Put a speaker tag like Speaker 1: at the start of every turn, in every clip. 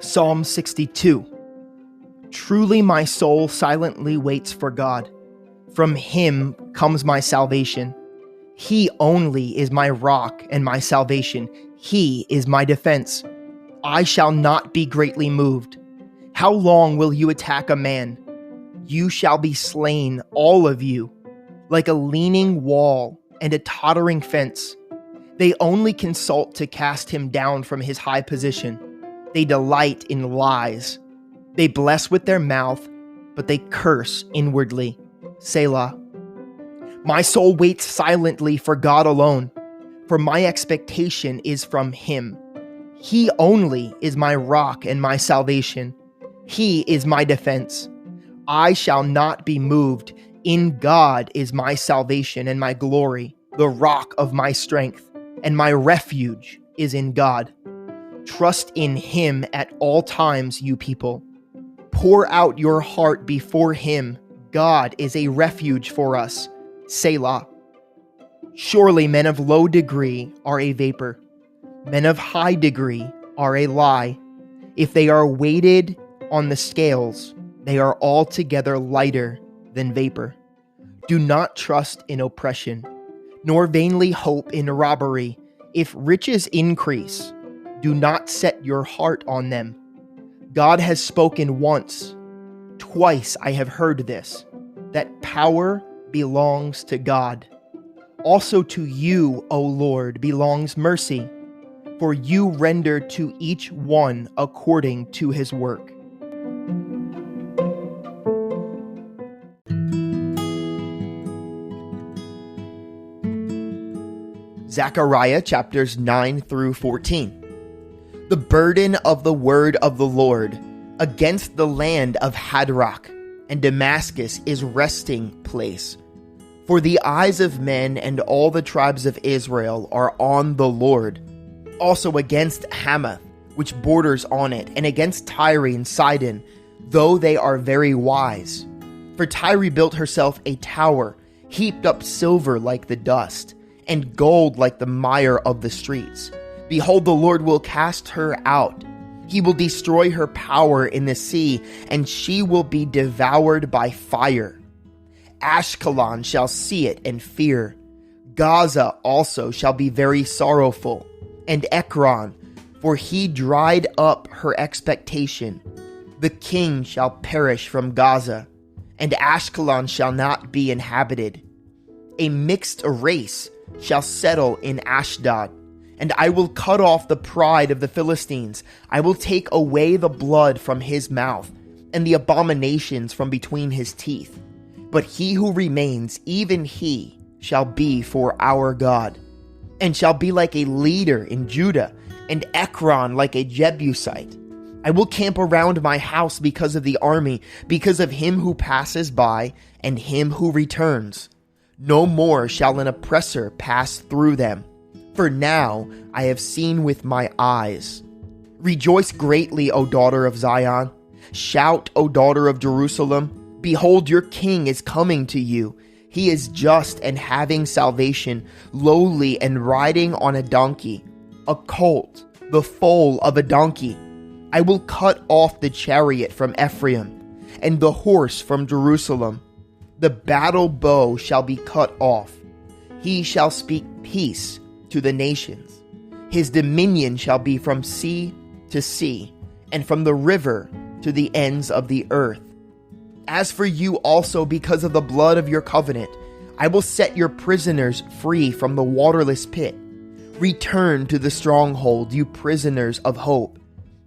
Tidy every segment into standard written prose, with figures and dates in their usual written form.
Speaker 1: Psalm 62. Truly my soul silently waits for God. From him comes my salvation. He only is my rock and my salvation. He is my defense. I shall not be greatly moved. How long will you attack a man? You shall be slain, all of you, like a leaning wall and a tottering fence. They only consult to cast him down from his high position. They delight in lies. They bless with their mouth, but they curse inwardly. Selah. My soul waits silently for God alone, for my expectation is from him. He only is my rock and my salvation. He is my defense. I shall not be moved. In God is my salvation and my glory, the rock of my strength, and my refuge is in God. Trust in him at all times, you people. Pour out your heart before him. God is a refuge for us. Selah. Surely men of low degree are a vapor. Men of high degree are a lie. If they are weighted on the scales, they are altogether lighter than vapor. Do not trust in oppression, nor vainly hope in robbery. If riches increase, do not set your heart on them. God has spoken once. Twice I have heard this, that power belongs to God. Also to you, O Lord, belongs mercy, for you render to each one according to his work. Zechariah chapters 9 through 14. The burden of the word of the Lord against the land of Hadrach and Damascus is resting place. For the eyes of men and all the tribes of Israel are on the Lord. Also against Hamath, which borders on it, and against Tyre and Sidon, though they are very wise. For Tyre built herself a tower, heaped up silver like the dust, and gold like the mire of the streets. Behold, the Lord will cast her out. He will destroy her power in the sea, and she will be devoured by fire. Ashkelon shall see it and fear. Gaza also shall be very sorrowful, and Ekron, for he dried up her expectation. The king shall perish from Gaza, and Ashkelon shall not be inhabited. A mixed race shall settle in Ashdod, and I will cut off the pride of the Philistines. I will take away the blood from his mouth, and the abominations from between his teeth. But he who remains, even he, shall be for our God, and shall be like a leader in Judah, and Ekron like a Jebusite. I will camp around my house because of the army, because of him who passes by, and him who returns. No more shall an oppressor pass through them. For now I have seen with my eyes. Rejoice greatly, O daughter of Zion. Shout, O daughter of Jerusalem. Behold, your king is coming to you. He is just and having salvation, lowly and riding on a donkey, a colt, the foal of a donkey. I will cut off the chariot from Ephraim, and the horse from Jerusalem. The battle bow shall be cut off. He shall speak peace to the nations. His dominion shall be from sea to sea, and from the river to the ends of the earth. As for you also, because of the blood of your covenant, I will set your prisoners free from the waterless pit. Return to the stronghold, you prisoners of hope.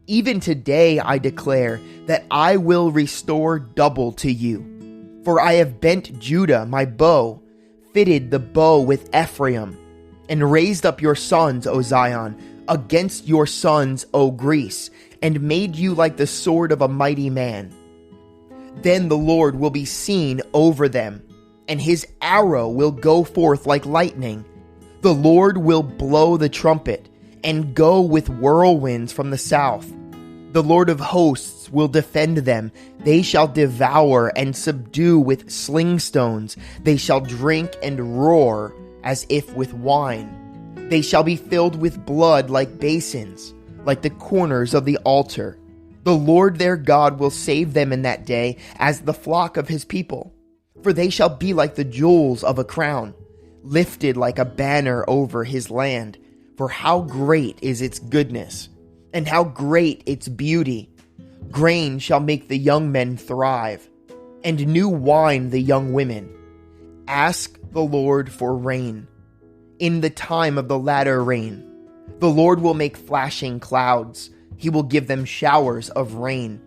Speaker 1: Even today I declare that I will restore double to you. For I have bent Judah my bow, fitted the bow with Ephraim, and raised up your sons, O Zion, against your sons, O Greece, and made you like the sword of a mighty man. Then the Lord will be seen over them, and his arrow will go forth like lightning. The Lord will blow the trumpet, and go with whirlwinds from the south. The Lord of hosts will defend them. They shall devour and subdue with sling stones. They shall drink and roar as if with wine. They shall be filled with blood like basins, like the corners of the altar. The Lord their God will save them in that day as the flock of his people. For they shall be like the jewels of a crown, lifted like a banner over his land. For how great is its goodness, and how great its beauty! Grain shall make the young men thrive, and new wine the young women. Ask the Lord for rain. In the time of the latter rain, the Lord will make flashing clouds. He will give them showers of rain,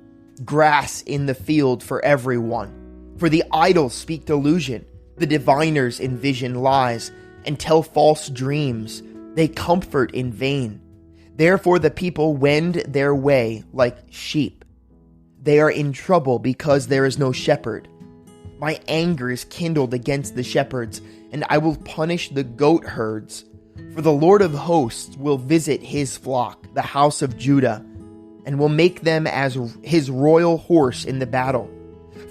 Speaker 1: grass in the field for everyone. For the idols speak delusion, the diviners envision lies, and tell false dreams. They comfort in vain. Therefore the people wend their way like sheep. They are in trouble because there is no shepherd. My anger is kindled against the shepherds, and I will punish the goat herds. For the Lord of hosts will visit his flock, the house of Judah, and will make them as his royal horse in the battle.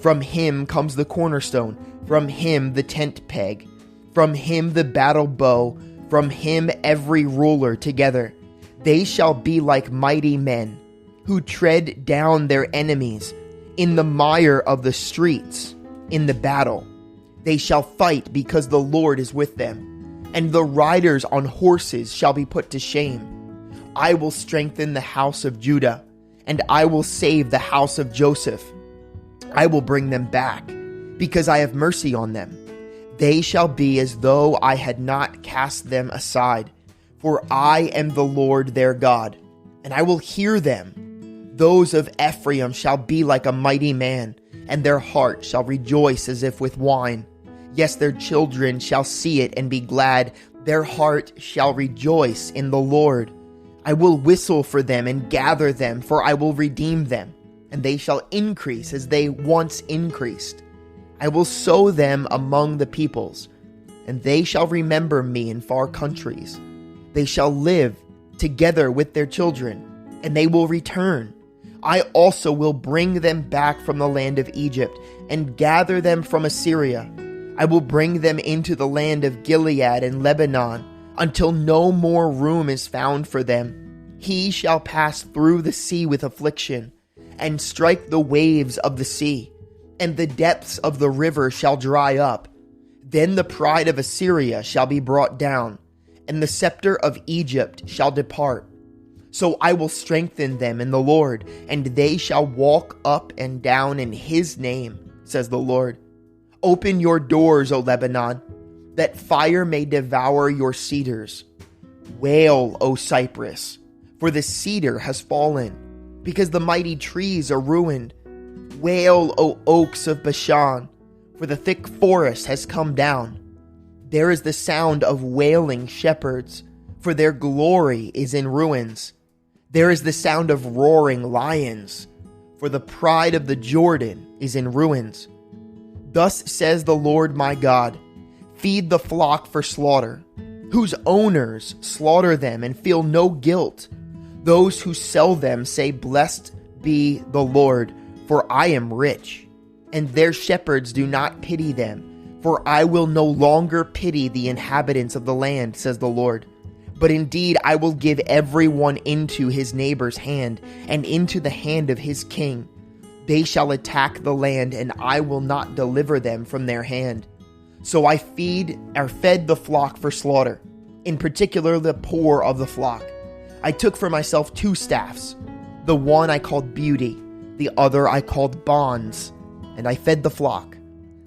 Speaker 1: From him comes the cornerstone, from him the tent peg, from him the battle bow, from him every ruler together. They shall be like mighty men, who tread down their enemies in the mire of the streets, in the battle. They shall fight because the Lord is with them, and the riders on horses shall be put to shame. I will strengthen the house of Judah, and I will save the house of Joseph. I will bring them back, because I have mercy on them. They shall be as though I had not cast them aside, for I am the Lord their God, and I will hear them. Those of Ephraim shall be like a mighty man, and their heart shall rejoice as if with wine. Yes, their children shall see it and be glad. Their heart shall rejoice in the Lord. I will whistle for them and gather them, for I will redeem them, and they shall increase as they once increased. I will sow them among the peoples, and they shall remember me in far countries. They shall live together with their children, and they will return. I also will bring them back from the land of Egypt and gather them from Assyria. I will bring them into the land of Gilead and Lebanon until no more room is found for them. He shall pass through the sea with affliction and strike the waves of the sea, and the depths of the river shall dry up. Then the pride of Assyria shall be brought down, and the scepter of Egypt shall depart. So I will strengthen them in the Lord, and they shall walk up and down in his name, says the Lord. Open your doors, O Lebanon, that fire may devour your cedars. Wail, O cypress, for the cedar has fallen, because the mighty trees are ruined. Wail, O oaks of Bashan, for the thick forest has come down. There is the sound of wailing shepherds, for their glory is in ruins. There is the sound of roaring lions, for the pride of the Jordan is in ruins. Thus says the Lord my God, feed the flock for slaughter, whose owners slaughter them and feel no guilt. Those who sell them say, blessed be the Lord, for I am rich. And their shepherds do not pity them, for I will no longer pity the inhabitants of the land, says the Lord. But indeed I will give everyone into his neighbor's hand, and into the hand of his king. They shall attack the land, and I will not deliver them from their hand. So I fed the flock for slaughter, in particular the poor of the flock. I took for myself 2 staffs. The one I called Beauty, the other I called Bonds, and I fed the flock.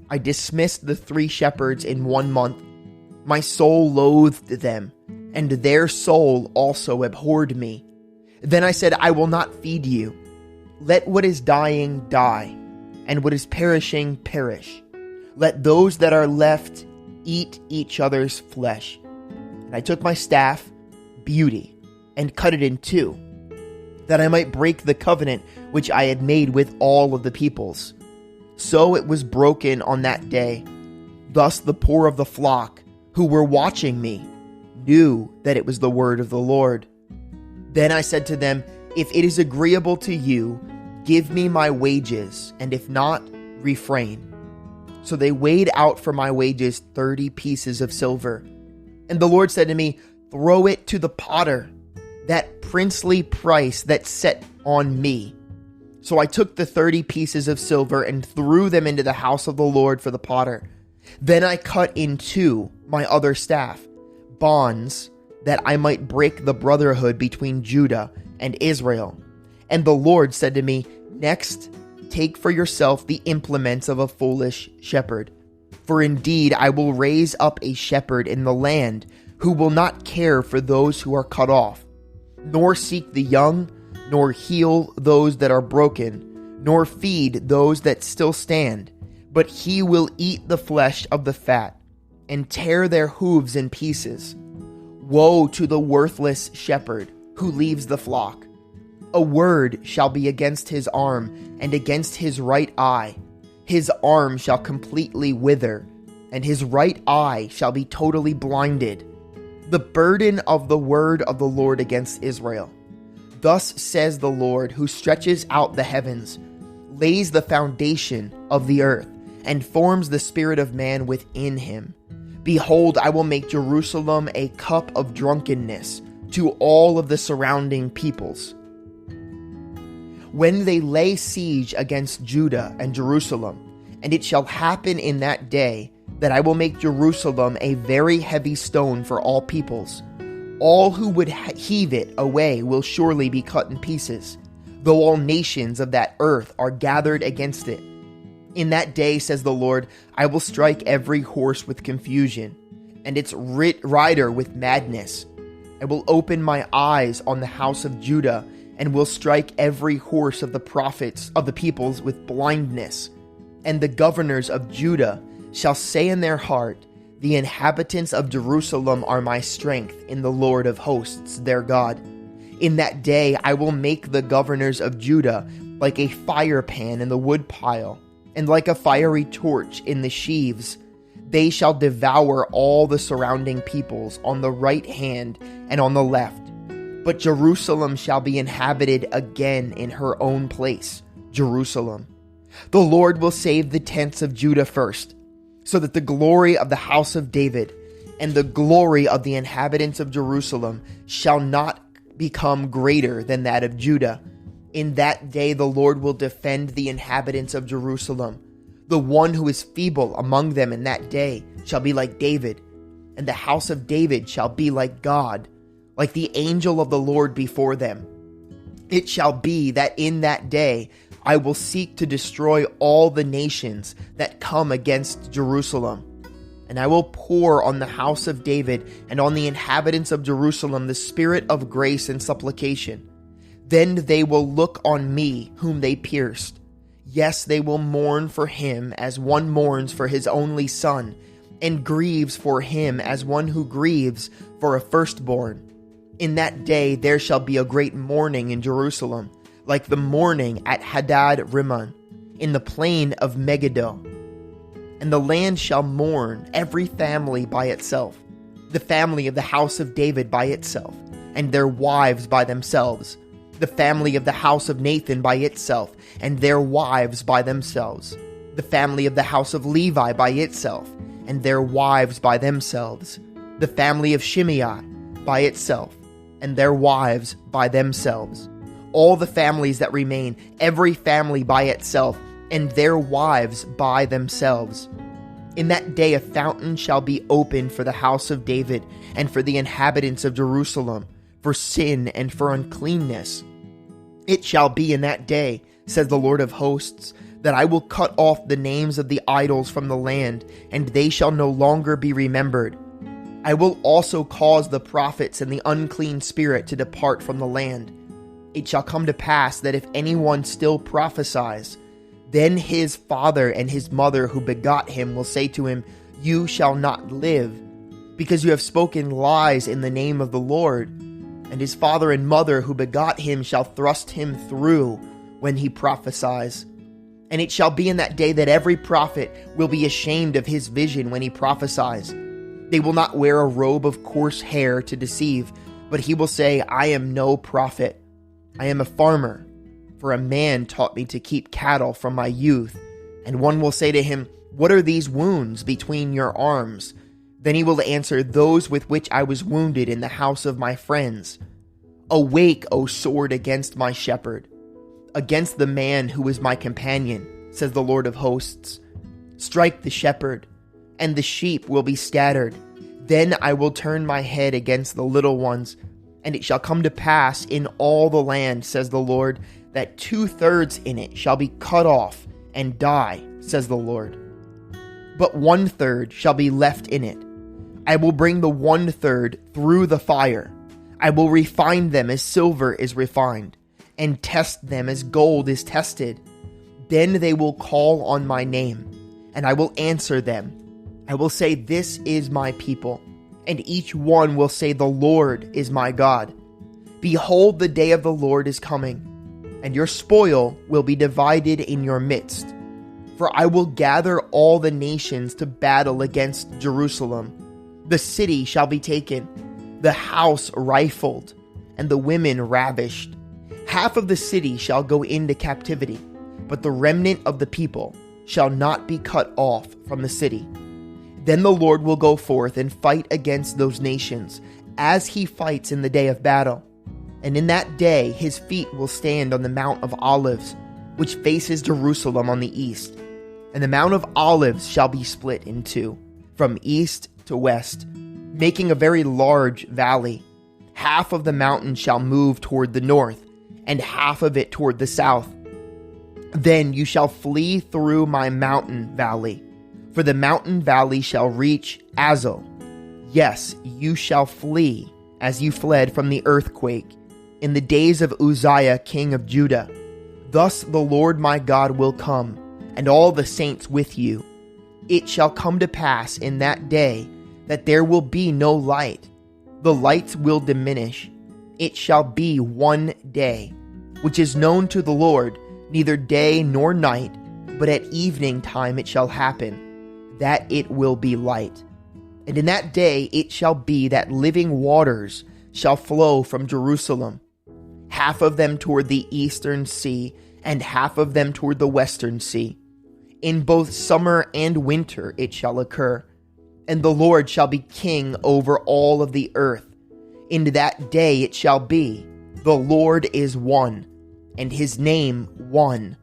Speaker 1: I dismissed the 3 shepherds in 1 month. My soul loathed them, and their soul also abhorred me. Then I said, I will not feed you. Let what is dying die, and what is perishing perish. Let those that are left eat each other's flesh. And I took my staff, Beauty, and cut it in 2, that I might break the covenant which I had made with all of the peoples. So it was broken on that day. Thus the poor of the flock, who were watching me, knew that it was the word of the Lord. Then I said to them, if it is agreeable to you, give me my wages, and if not, refrain. So they weighed out for my wages 30 pieces of silver, And the Lord said to me, throw it to the potter, that princely price that's set on me. So I took the 30 pieces of silver and threw them into the house of the Lord for the potter. Then I cut in two my other staff, bonds, that I might break the brotherhood between Judah and Israel. And the Lord said to me, next, take for yourself the implements of a foolish shepherd. For indeed I will raise up a shepherd in the land who will not care for those who are cut off, nor seek the young, nor heal those that are broken, nor feed those that still stand. But he will eat the flesh of the fat, and tear their hooves in pieces. Woe to the worthless shepherd who leaves the flock. A word shall be against his arm, and against his right eye. His arm shall completely wither, and his right eye shall be totally blinded. The burden of the word of the Lord against Israel. Thus says the Lord, who stretches out the heavens, lays the foundation of the earth, and forms the spirit of man within him. Behold, I will make Jerusalem a cup of drunkenness to all of the surrounding peoples. When they lay siege against Judah and Jerusalem, and it shall happen in that day that I will make Jerusalem a very heavy stone for all peoples. All who would heave it away will surely be cut in pieces, though all nations of that earth are gathered against it. In that day, says the Lord, I will strike every horse with confusion, and its rider with madness. I will open my eyes on the house of Judah, and will strike every horse of the prophets of the peoples with blindness. And the governors of Judah shall say in their heart, the inhabitants of Jerusalem are my strength in the Lord of hosts, their God. In that day I will make the governors of Judah like a fire pan in the woodpile, and like a fiery torch in the sheaves. They shall devour all the surrounding peoples on the right hand and on the left. But Jerusalem shall be inhabited again in her own place, Jerusalem. The Lord will save the tents of Judah first, so that the glory of the house of David and the glory of the inhabitants of Jerusalem shall not become greater than that of Judah. In that day the Lord will defend the inhabitants of Jerusalem. The one who is feeble among them in that day shall be like David, and the house of David shall be like God, like the angel of the Lord before them. It shall be that in that day I will seek to destroy all the nations that come against Jerusalem. And I will pour on the house of David and on the inhabitants of Jerusalem the spirit of grace and supplication. Then they will look on me whom they pierced. Yes, they will mourn for him as one mourns for his only son, and grieves for him as one who grieves for a firstborn. In that day there shall be a great mourning in Jerusalem, like the mourning at Hadad Rimmon, in the plain of Megiddo. And the land shall mourn, every family by itself, the family of the house of David by itself, and their wives by themselves, the family of the house of Nathan by itself, and their wives by themselves, the family of the house of Levi by itself, and their wives by themselves, the family of Shimei by itself, and their wives by themselves, all the families that remain, every family by itself, and their wives by themselves. In that day a fountain shall be opened for the house of David and for the inhabitants of Jerusalem, for sin and for uncleanness. It shall be in that day, says the Lord of hosts, that I will cut off the names of the idols from the land, and they shall no longer be remembered. I will also cause the prophets and the unclean spirit to depart from the land. It shall come to pass that if anyone still prophesies, then his father and his mother who begot him will say to him, You shall not live, because you have spoken lies in the name of the Lord. And his father and mother who begot him shall thrust him through when he prophesies. And it shall be in that day that every prophet will be ashamed of his vision when he prophesies. They will not wear a robe of coarse hair to deceive, but he will say, I am no prophet. I am a farmer, for a man taught me to keep cattle from my youth. And one will say to him, What are these wounds between your arms? Then he will answer those with which I was wounded in the house of my friends. Awake, O sword, against my shepherd, against the man who is my companion, says the Lord of hosts. Strike the shepherd, and the sheep will be scattered. Then I will turn my head against the little ones, and it shall come to pass in all the land, says the Lord, that 2/3 in it shall be cut off and die, says the Lord. But 1/3 shall be left in it. I will bring the 1/3 through the fire. I will refine them as silver is refined, and test them as gold is tested. Then they will call on my name, and I will answer them. I will say, this is my people, and each one will say, the Lord is my God. Behold, the day of the Lord is coming, and your spoil will be divided in your midst. For I will gather all the nations to battle against Jerusalem. The city shall be taken, the house rifled, and the women ravished. Half of the city shall go into captivity, but the remnant of the people shall not be cut off from the city. Then the Lord will go forth and fight against those nations, as he fights in the day of battle. And in that day his feet will stand on the Mount of Olives, which faces Jerusalem on the east. And the Mount of Olives shall be split in two, from east to west, making a very large valley. Half of the mountain shall move toward the north, and half of it toward the south. Then you shall flee through my mountain valley, for the mountain valley shall reach Azel. Yes, you shall flee as you fled from the earthquake in the days of Uzziah king of Judah. Thus the Lord my God will come, and all the saints with you. It shall come to pass in that day that there will be no light. The lights will diminish. It shall be one day, which is known to the Lord, neither day nor night, but at evening time it shall happen, that it will be light. And in that day it shall be that living waters shall flow from Jerusalem, half of them toward the eastern sea, and half of them toward the western sea. In both summer and winter it shall occur, and the Lord shall be king over all of the earth. In that day it shall be, the Lord is one, and his name one.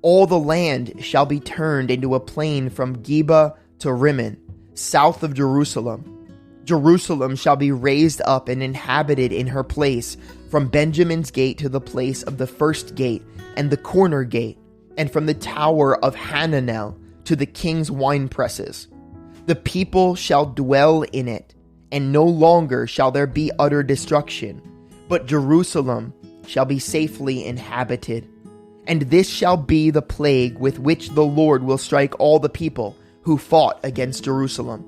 Speaker 1: All the land shall be turned into a plain from Geba to Rimmon, south of Jerusalem. Jerusalem shall be raised up and inhabited in her place, from Benjamin's gate to the place of the first gate and the corner gate, and from the tower of Hananel to the king's winepresses. The people shall dwell in it, and no longer shall there be utter destruction, but Jerusalem shall be safely inhabited. And this shall be the plague with which the Lord will strike all the people who fought against Jerusalem.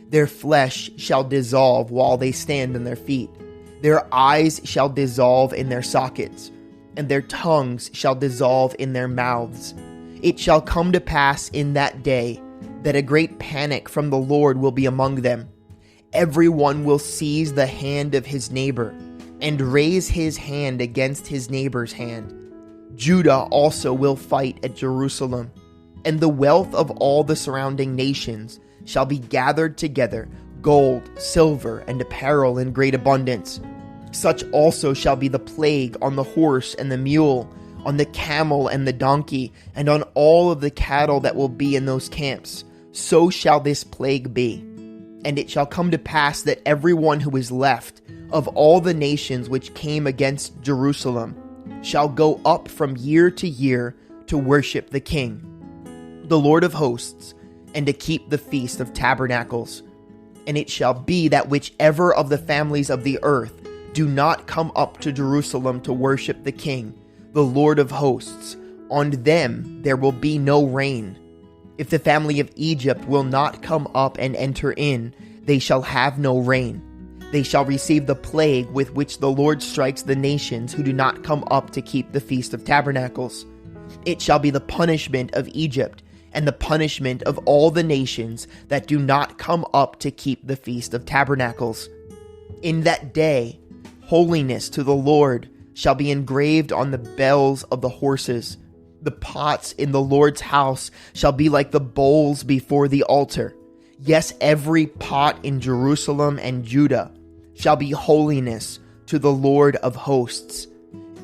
Speaker 1: Their flesh shall dissolve while they stand on their feet. Their eyes shall dissolve in their sockets, and their tongues shall dissolve in their mouths. It shall come to pass in that day that a great panic from the Lord will be among them. Everyone will seize the hand of his neighbor and raise his hand against his neighbor's hand. Judah also will fight at Jerusalem, and the wealth of all the surrounding nations shall be gathered together, gold, silver, and apparel in great abundance. Such also shall be the plague on the horse and the mule, on the camel and the donkey, and on all of the cattle that will be in those camps. So shall this plague be. And it shall come to pass that everyone who is left of all the nations which came against Jerusalem shall go up from year to year to worship the King, the Lord of hosts, and to keep the Feast of Tabernacles. And it shall be that whichever of the families of the earth do not come up to Jerusalem to worship the King, the Lord of hosts, on them there will be no rain. If the family of Egypt will not come up and enter in, they shall have no rain. They shall receive the plague with which the Lord strikes the nations who do not come up to keep the Feast of Tabernacles. It shall be the punishment of Egypt and the punishment of all the nations that do not come up to keep the Feast of Tabernacles. In that day, holiness to the Lord shall be engraved on the bells of the horses. The pots in the Lord's house shall be like the bowls before the altar. Yes, every pot in Jerusalem and Judah shall be holiness to the Lord of hosts.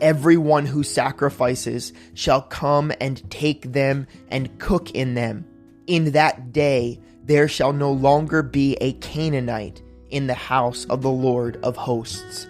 Speaker 1: Everyone who sacrifices shall come and take them and cook in them. In that day there shall no longer be a Canaanite in the house of the Lord of hosts.